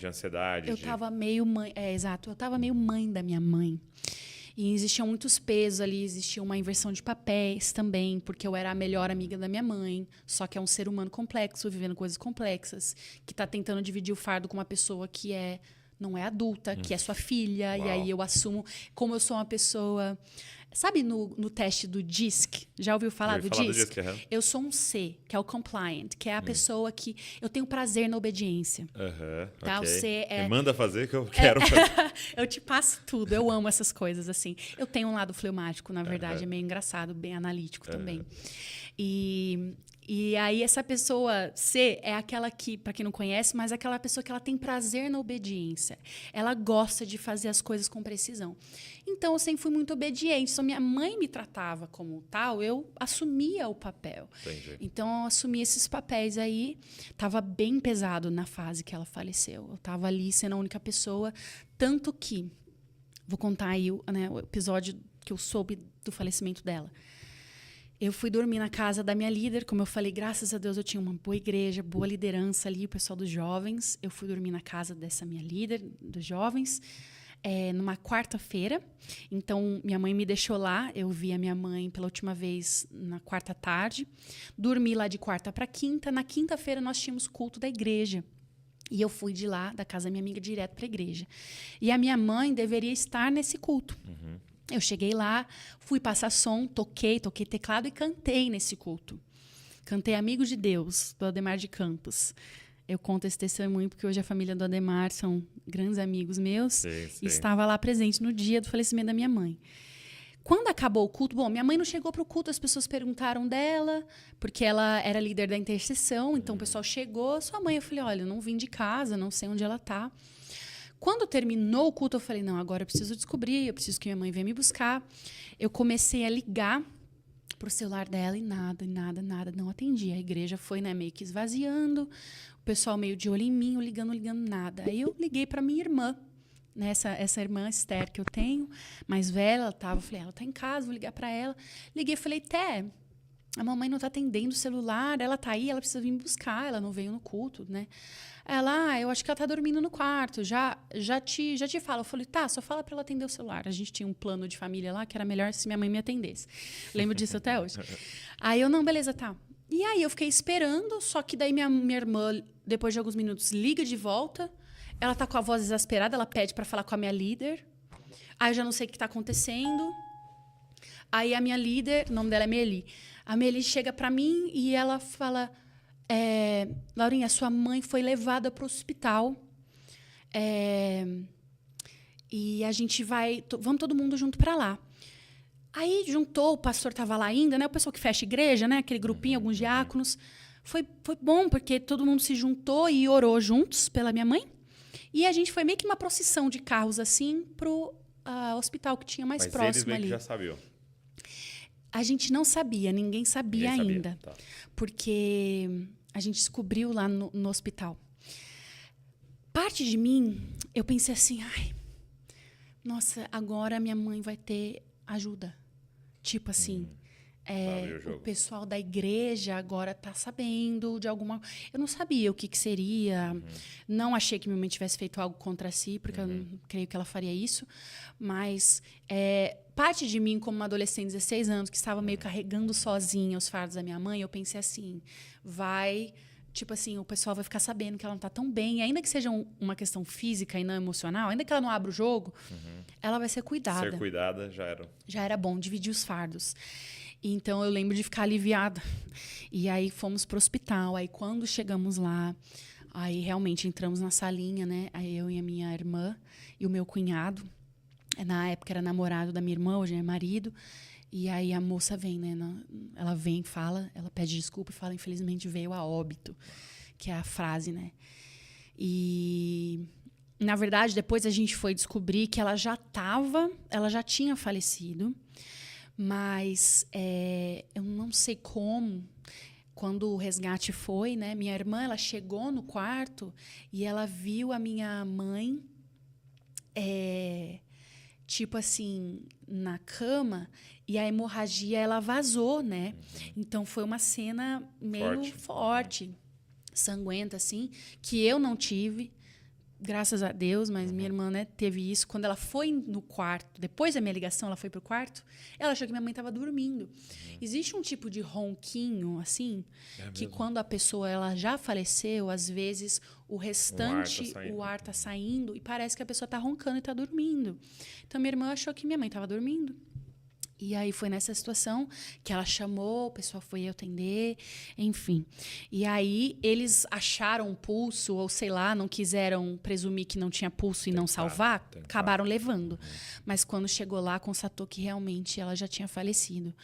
De ansiedade? Eu tava meio mãe... exato. Eu tava meio mãe da minha mãe. E existiam muitos pesos ali, existia uma inversão de papéis também, porque eu era a melhor amiga da minha mãe, só que é um ser humano complexo, vivendo coisas complexas, que está tentando dividir o fardo com uma pessoa que não é adulta, que é sua filha, Uau. e aí eu assumo, como eu sou uma pessoa... Sabe no teste do DISC? Já ouviu falar do DISC? Eu sou um C, que é o compliant, que é a pessoa que... Eu tenho prazer na obediência. Tá? Okay. O C Me manda fazer que eu quero fazer. Eu te passo tudo, eu amo essas coisas, assim. Eu tenho um lado fleumático, na verdade, é meio engraçado, bem analítico também. E aí essa pessoa C é aquela que, para quem não conhece, mas é aquela pessoa que ela tem prazer na obediência. Ela gosta de fazer as coisas com precisão. Então, eu sempre fui muito obediente. Se minha mãe me tratava como tal, eu assumia o papel. Entendi. Então, eu assumi esses papéis aí. Estava bem pesado na fase que ela faleceu. Eu estava ali sendo a única pessoa. Tanto que, vou contar aí o episódio que eu soube do falecimento dela. Eu fui dormir na casa da minha líder, como eu falei, graças a Deus eu tinha uma boa igreja, boa liderança ali, o pessoal dos jovens. Eu fui dormir na casa dessa minha líder, dos jovens, numa quarta-feira. Então, minha mãe me deixou lá, eu vi a minha mãe pela última vez na quarta tarde. Dormi lá de quarta para quinta. Na quinta-feira nós tínhamos culto da igreja. E eu fui de lá, da casa da minha amiga, direto para a igreja. E a minha mãe deveria estar nesse culto. Eu cheguei lá, fui passar som, toquei teclado e cantei nesse culto. Cantei Amigos de Deus, do Ademar de Campos. Eu conto esse testemunho porque hoje a família do Ademar são grandes amigos meus. Sim. E estava lá presente no dia do falecimento da minha mãe. Quando acabou o culto, minha mãe não chegou para o culto, as pessoas perguntaram dela, porque ela era líder da intercessão, então o pessoal chegou, sua mãe, eu falei, olha, eu não vim de casa, não sei onde ela está. Quando terminou o culto, eu falei, não, agora eu preciso descobrir, eu preciso que minha mãe venha me buscar. Eu comecei a ligar pro celular dela e nada, não atendia. A igreja foi, meio que esvaziando, o pessoal meio de olho em mim, eu ligando, nada. Aí eu liguei para minha irmã, essa irmã Esther que eu tenho, mais velha, falei, ela tá em casa, vou ligar para ela. Liguei, falei, Té, a mamãe não tá atendendo o celular, ela tá aí, ela precisa vir me buscar, ela não veio no culto, né? Ela, eu acho que ela tá dormindo no quarto, já te falo. Eu falei, tá, só fala pra ela atender o celular. A gente tinha um plano de família lá que era melhor se minha mãe me atendesse. Lembro disso até hoje. Aí eu, não, beleza, tá. E aí eu fiquei esperando, só que daí minha irmã, depois de alguns minutos, liga de volta. Ela tá com a voz exasperada, ela pede pra falar com a minha líder. Aí eu já não sei o que tá acontecendo. Aí a minha líder, o nome dela é Meli. A Meli chega pra mim e ela fala... Laurinha, sua mãe foi levada para o hospital e a gente vamos todo mundo junto para lá. Aí juntou, o pastor estava lá ainda, o pessoal que fecha igreja, aquele grupinho, alguns diáconos. Foi bom, porque todo mundo se juntou e orou juntos pela minha mãe. E a gente foi meio que uma procissão de carros assim pro hospital que tinha mais próximo ali. Mas eles já sabiam? A gente não sabia, ninguém sabia ainda. Tá. Porque... a gente descobriu lá no hospital. Parte de mim, eu pensei assim, nossa, agora minha mãe vai ter ajuda. Tipo assim, o pessoal da igreja agora tá sabendo de alguma... Eu não sabia o que seria. Não achei que minha mãe tivesse feito algo contra si, porque eu não creio que ela faria isso. Mas parte de mim, como uma adolescente de 16 anos, que estava meio carregando sozinha os fardos da minha mãe, eu pensei assim, tipo assim, o pessoal vai ficar sabendo que ela não está tão bem, e ainda que seja uma questão física e não emocional, ainda que ela não abra o jogo, ela vai ser cuidada. Ser cuidada já era. Já era bom, dividir os fardos. Então, eu lembro de ficar aliviada. E aí, fomos pro hospital. Aí, quando chegamos lá, aí realmente entramos na salinha, Aí eu e a minha irmã e o meu cunhado. Na época, era namorado da minha irmã, hoje é marido. E aí, a moça vem, Ela vem, fala, ela pede desculpa e fala, infelizmente, veio a óbito. Que é a frase, E... na verdade, depois a gente foi descobrir que ela já tinha falecido. Mas eu não sei como, quando o resgate foi, minha irmã, ela chegou no quarto e ela viu a minha mãe, tipo assim, na cama, e a hemorragia, ela vazou, Então, foi uma cena meio forte, sanguenta, assim, que eu não tive. graças a Deus, mas minha irmã, né, teve isso. Quando ela foi no quarto, depois da minha ligação, ela foi pro quarto, ela achou que minha mãe estava dormindo. Existe um tipo de ronquinho, assim, que quando a pessoa ela já faleceu, às vezes o restante, o ar tá saindo e parece que a pessoa tá roncando e tá dormindo. Então, minha irmã achou que minha mãe estava dormindo. E aí foi nessa situação que ela chamou, o pessoal foi atender, enfim. E aí eles acharam um pulso, ou sei lá, não quiseram presumir que não tinha pulso e não salvar, acabaram levando. Mas quando chegou lá, constatou que realmente ela já tinha falecido.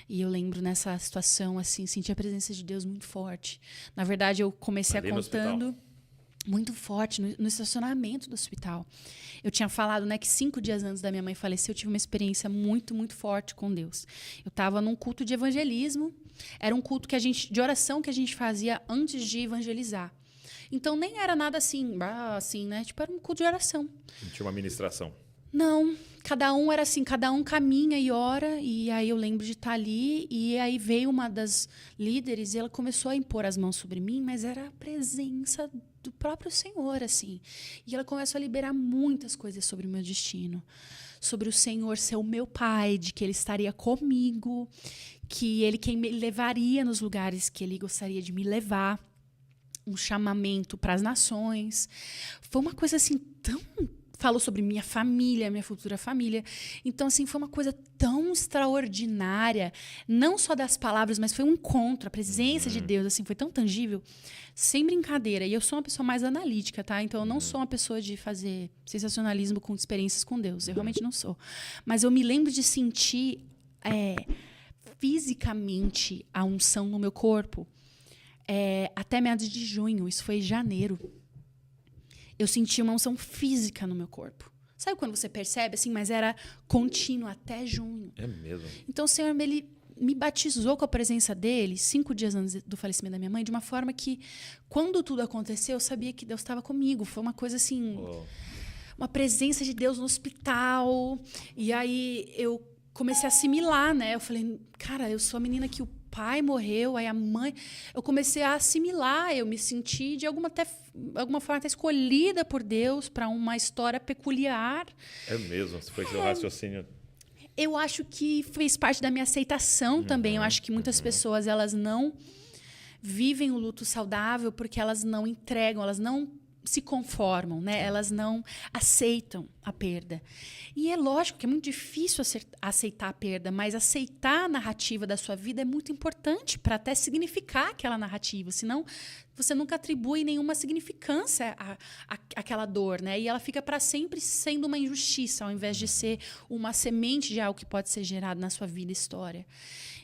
E eu lembro nessa situação, assim, senti a presença de Deus muito forte. Na verdade, eu comecei Ali a contando... Muito forte, no estacionamento do hospital. Eu tinha falado, né, que 5 dias antes da minha mãe falecer, eu tive uma experiência muito, muito forte com Deus. Eu estava num culto de evangelismo. Era um culto de oração que a gente fazia antes de evangelizar. Então, nem era nada assim, né? Tipo, era um culto de oração. Não tinha uma ministração. Não, cada um era assim, cada um caminha e ora, e aí eu lembro de estar ali, e aí veio uma das líderes e ela começou a impor as mãos sobre mim, mas era a presença do próprio Senhor, assim. E ela começou a liberar muitas coisas sobre o meu destino, sobre o Senhor ser o meu pai, de que ele estaria comigo, que ele quem me levaria nos lugares que ele gostaria de me levar, um chamamento para as nações. Foi uma coisa assim tão... Falou sobre minha família, minha futura família. Então, assim, foi uma coisa tão extraordinária. Não só das palavras, mas foi um encontro. A presença de Deus, assim, foi tão tangível. Sem brincadeira. E eu sou uma pessoa mais analítica, tá? Então, eu não sou uma pessoa de fazer sensacionalismo com experiências com Deus. Eu realmente não sou. Mas eu me lembro de sentir fisicamente a unção no meu corpo. Até meados de junho. Isso foi em janeiro. Eu senti uma unção física no meu corpo. Sabe quando você percebe, assim, mas era contínuo até junho. É mesmo? Então, o Senhor, ele me batizou com a presença dele 5 dias antes do falecimento da minha mãe, de uma forma que, quando tudo aconteceu, eu sabia que Deus estava comigo. Foi uma coisa, assim, uma presença de Deus no hospital. E aí, eu comecei a assimilar, né? Eu falei, cara, eu sou a menina que o pai morreu, aí a mãe... Eu comecei a assimilar, eu me senti de alguma forma até escolhida por Deus para uma história peculiar. É mesmo? Foi seu raciocínio? Eu acho que fez parte da minha aceitação também. Eu acho que muitas pessoas, elas não vivem o luto saudável porque elas não entregam, elas não se conformam, né? Elas não aceitam a perda. E é lógico que é muito difícil aceitar a perda, mas aceitar a narrativa da sua vida é muito importante para até significar aquela narrativa. Senão, você nunca atribui nenhuma significância àquela dor, né? E ela fica para sempre sendo uma injustiça, ao invés de ser uma semente de algo que pode ser gerado na sua vida e história.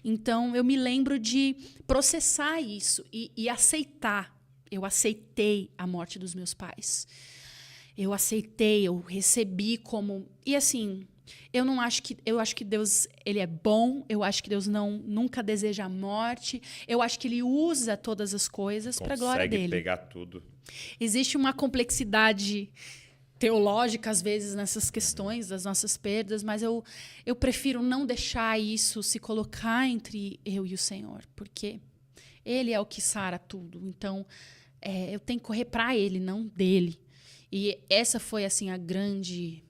Então, eu me lembro de processar isso e aceitar. Eu aceitei a morte dos meus pais. Eu aceitei, eu recebi como... E assim, eu acho que Deus, ele é bom, eu acho que Deus nunca deseja a morte, eu acho que ele usa todas as coisas para a glória dele. Consegue pegar tudo. Existe uma complexidade teológica, às vezes, nessas questões das nossas perdas, mas eu prefiro não deixar isso se colocar entre eu e o Senhor, porque ele é o que sara tudo. Então, eu tenho que correr para ele, não dele. E essa foi, assim, a grande,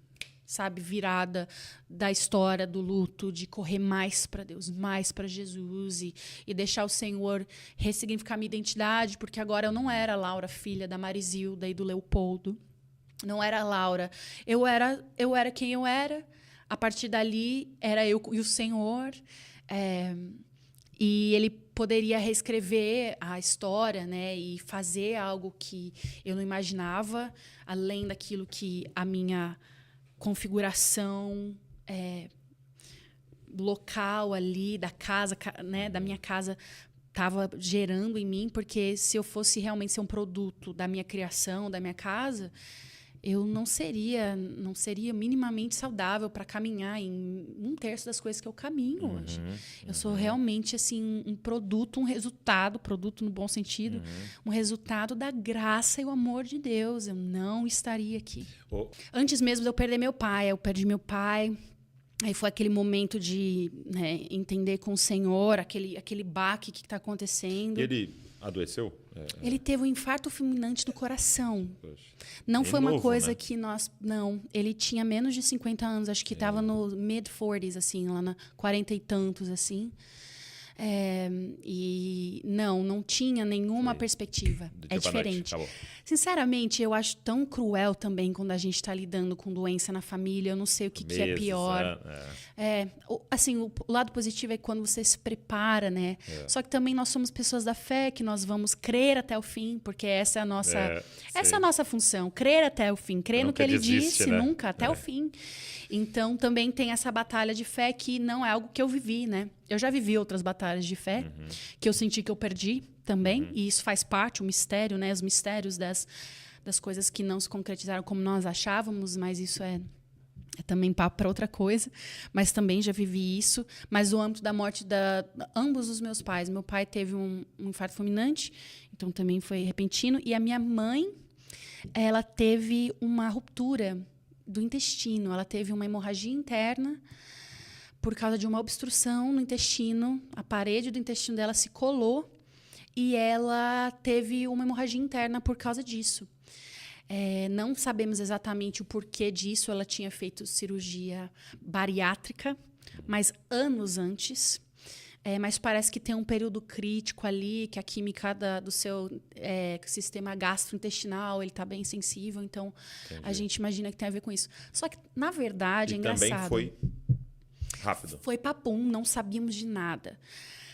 sabe, virada da história do luto, de correr mais para Deus, mais para Jesus e deixar o Senhor ressignificar minha identidade, porque agora eu não era Laura, filha da Marizilda e do Leopoldo. Não era Laura. Eu era quem eu era. A partir dali, era eu e o Senhor. E ele poderia reescrever a história, né, e fazer algo que eu não imaginava, além daquilo que a minha configuração local ali, da casa, né, da minha casa, estava gerando em mim, porque se eu fosse realmente ser um produto da minha criação, da minha casa, eu não seria minimamente saudável para caminhar em 1/3 das coisas que eu caminho hoje. Eu sou realmente assim um produto, produto no bom sentido, um resultado da graça e o amor de Deus. Eu não estaria aqui. Antes mesmo de eu perder meu pai, eu perdi meu pai. Aí foi aquele momento de, né, entender com o Senhor, aquele baque que está acontecendo. E ele Adoeceu? Ele teve um infarto fulminante do coração. Poxa. Não Bem foi uma novo, coisa né? que nós... Não, ele tinha menos de 50 anos. Acho que estava no mid-40s, assim, lá na 40 e tantos, assim. E não tinha nenhuma perspectiva. Do É dia pra noite, diferente. acabou. Sinceramente, eu acho tão cruel também quando a gente está lidando com doença na família. Eu não sei o que é Meses, pior. Assim, o lado positivo é quando você se prepara, né? Só que também nós somos pessoas da fé, que nós vamos crer até o fim, porque essa é a nossa, essa é a nossa função, crer até o fim, crer no que ele desiste, disse, né? nunca, até o fim. Então, também tem essa batalha de fé que não é algo que eu vivi, né? Eu já vivi outras batalhas de fé, que eu senti que eu perdi também, e isso faz parte, o mistério, né? Os mistérios das coisas que não se concretizaram como nós achávamos, mas isso é também papo para outra coisa, mas também já vivi isso. Mas o âmbito da morte ambos os meus pais. Meu pai teve um infarto fulminante, então também foi repentino. E a minha mãe, ela teve uma ruptura do intestino. Ela teve uma hemorragia interna por causa de uma obstrução no intestino. A parede do intestino dela se colou e ela teve uma hemorragia interna por causa disso. Não sabemos exatamente o porquê disso. Ela tinha feito cirurgia bariátrica, mas anos antes. Mas parece que tem um período crítico ali, que a química do seu sistema gastrointestinal ele está bem sensível. Então, a gente imagina que tem a ver com isso. Só que, na verdade, é engraçado. Também foi rápido. Foi papum, não sabíamos de nada.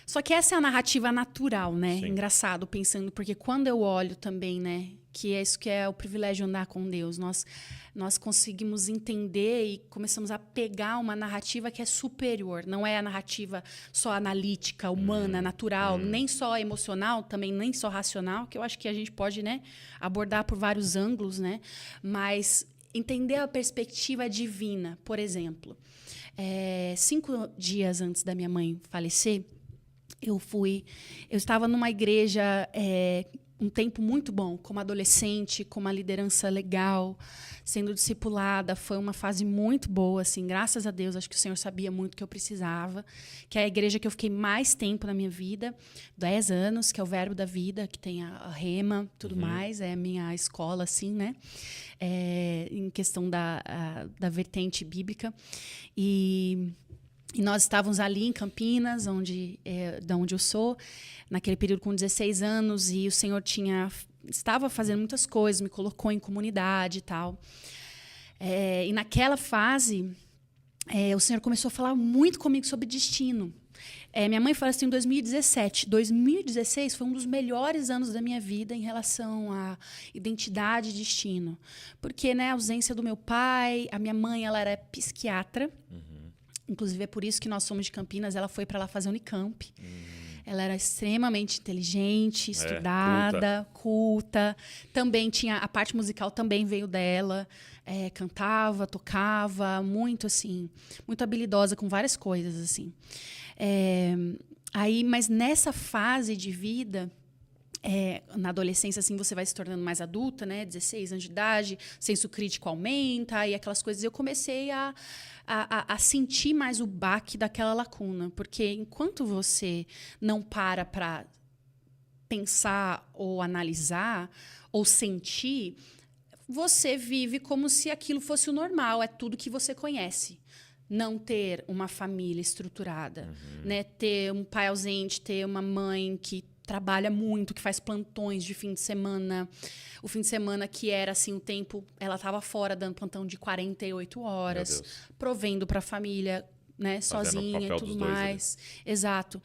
Só que essa é a narrativa natural, né? Sim. Engraçado, pensando, porque quando eu olho também, né? Que é isso que é o privilégio de andar com Deus. Nós conseguimos entender e começamos a pegar uma narrativa que é superior. Não é a narrativa só analítica, humana, natural, nem só emocional, também nem só racional, que eu acho que a gente pode, né, abordar por vários ângulos, né? Mas entender a perspectiva divina, por exemplo. 5 dias antes da minha mãe falecer, eu estava numa igreja um tempo muito bom, como adolescente, com uma liderança legal, sendo discipulada. Foi uma fase muito boa, assim, graças a Deus. Acho que o Senhor sabia muito o que eu precisava, que é a igreja que eu fiquei mais tempo na minha vida, 10 anos, que é o Verbo da Vida, que tem a Rema, tudo mais, é a minha escola, assim, né? Em questão da vertente bíblica. E nós estávamos ali em Campinas, da onde eu sou, naquele período com 16 anos, e o Senhor estava fazendo muitas coisas, me colocou em comunidade e tal. E naquela fase, o Senhor começou a falar muito comigo sobre destino. Minha mãe fala assim, em 2017. 2016 foi um dos melhores anos da minha vida em relação à identidade e destino. Porque, né, a ausência do meu pai, a minha mãe, ela era psiquiatra. Inclusive, é por isso que nós somos de Campinas. Ela foi para lá fazer Unicamp. Ela era extremamente inteligente, estudada, culta. Também tinha... A parte musical também veio dela. Cantava, tocava, muito, assim... Muito habilidosa com várias coisas, assim. Mas nessa fase de vida... na adolescência, assim, você vai se tornando mais adulta, né? 16 anos de idade, senso crítico aumenta e aquelas coisas. Eu comecei a sentir mais o baque daquela lacuna. Porque enquanto você não para pensar ou analisar ou sentir, você vive como se aquilo fosse o normal, é tudo que você conhece. Não ter uma família estruturada, né? Ter um pai ausente, ter uma mãe que trabalha muito, que faz plantões de fim de semana. O fim de semana que era assim o tempo, ela estava fora dando plantão de 48 horas, provendo para a família, né, Fazendo o sozinha papel e tudo dos dois mais. Exato.